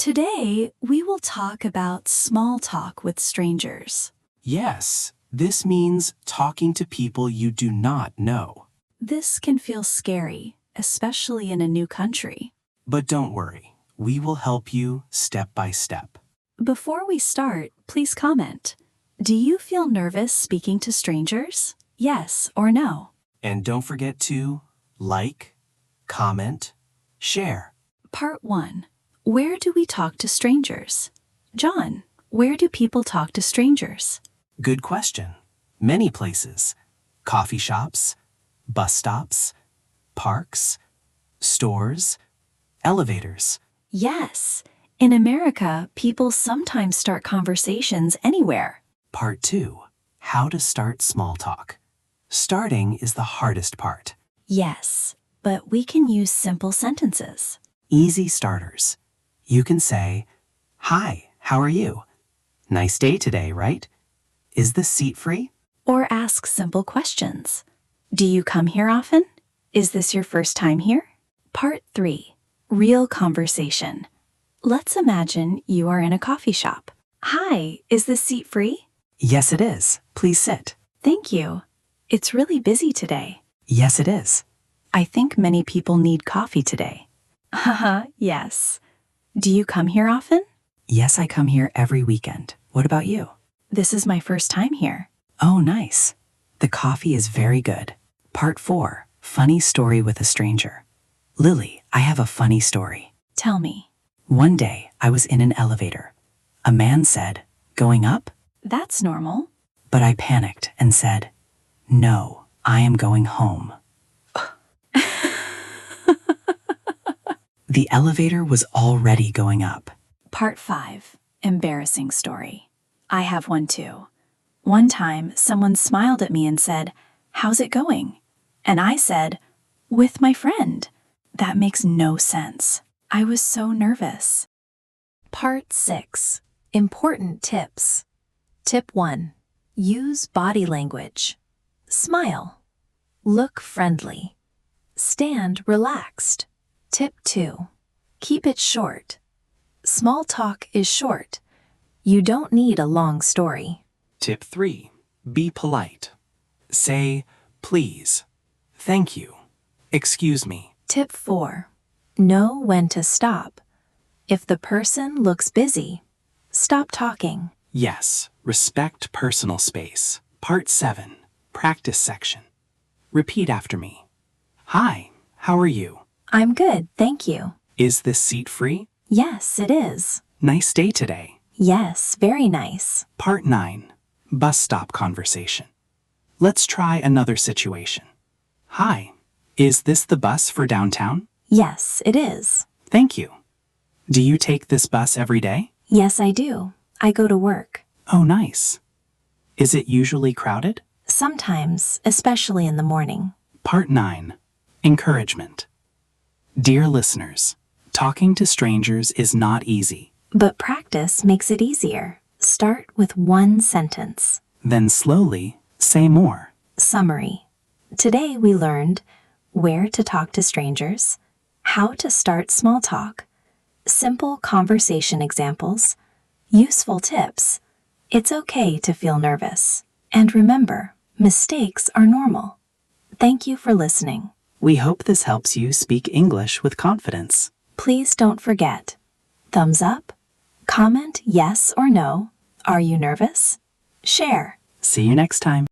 Today, we will talk about small talk with strangers. Yes, this means talking to people you do not know. This can feel scary, especially in a new country. But don't worry, we will help you step by step. Before we start, please comment. Do you feel nervous speaking to strangers? Yes or no? And don't forget to like, comment, share. Part 1. Where do we talk to strangers? John, where do people talk to strangers? Good question. Many places. Coffee shops, bus stops, parks, stores, elevators. Yes. In America, people sometimes start conversations anywhere. Part 2. How to start small talk. Starting is the hardest part. Yes, but we can use simple sentences. Easy starters. You can say, "Hi, how are you? Nice day today, right? Is the seat free?" Or ask simple questions. Do you come here often? Is this your first time here? Part 3. Real conversation. Let's imagine you are in a coffee shop. Hi, is this seat free? Yes, it is. Please sit. Thank you. It's really busy today. Yes, it is. I think many people need coffee today. Haha, yes. Do you come here often? Yes, I come here every weekend. What about you? This is my first time here. Oh, nice. The coffee is very good. Part 4. Funny story with a stranger. Lily, I have a funny story. Tell me. One day, I was in an elevator. A man said, "Going up?" That's normal. But I panicked and said, "No, I am going home." The elevator was already going up. Part 5. Embarrassing story. I have one too. One time, someone smiled at me and said, "How's it going?" And I said, "With my friend." That makes no sense. I was so nervous. Part 6. Important tips. Tip 1. Use body language. Smile. Look friendly. Stand relaxed. Tip 2. Keep it short. Small talk is short. You don't need a long story. Tip 3. Be polite. Say, "Please," "Thank you," "Excuse me." Tip 4. Know when to stop. If the person looks busy, stop talking. Yes, respect personal space. Part 7. Practice section. Repeat after me. Hi, how are you? I'm good, thank you. Is this seat free? Yes, it is. Nice day today. Yes, very nice. Part 9. Bus stop conversation. Let's try another situation. Hi, is this the bus for downtown? Yes, it is. Thank you. Do you take this bus every day? Yes, I do. I go to work. Oh, nice. Is it usually crowded? Sometimes, especially in the morning. Part 9. Encouragement. Dear listeners, talking to strangers is not easy. But practice makes it easier. Start with one sentence. Then slowly say more. Summary. Today we learned where to talk to strangers, how to start small talk, simple conversation examples, useful tips. It's okay to feel nervous. And remember, mistakes are normal. Thank you for listening. We hope this helps you speak English with confidence. Please don't forget, thumbs up, comment yes or no. Are you nervous? Share. See you next time.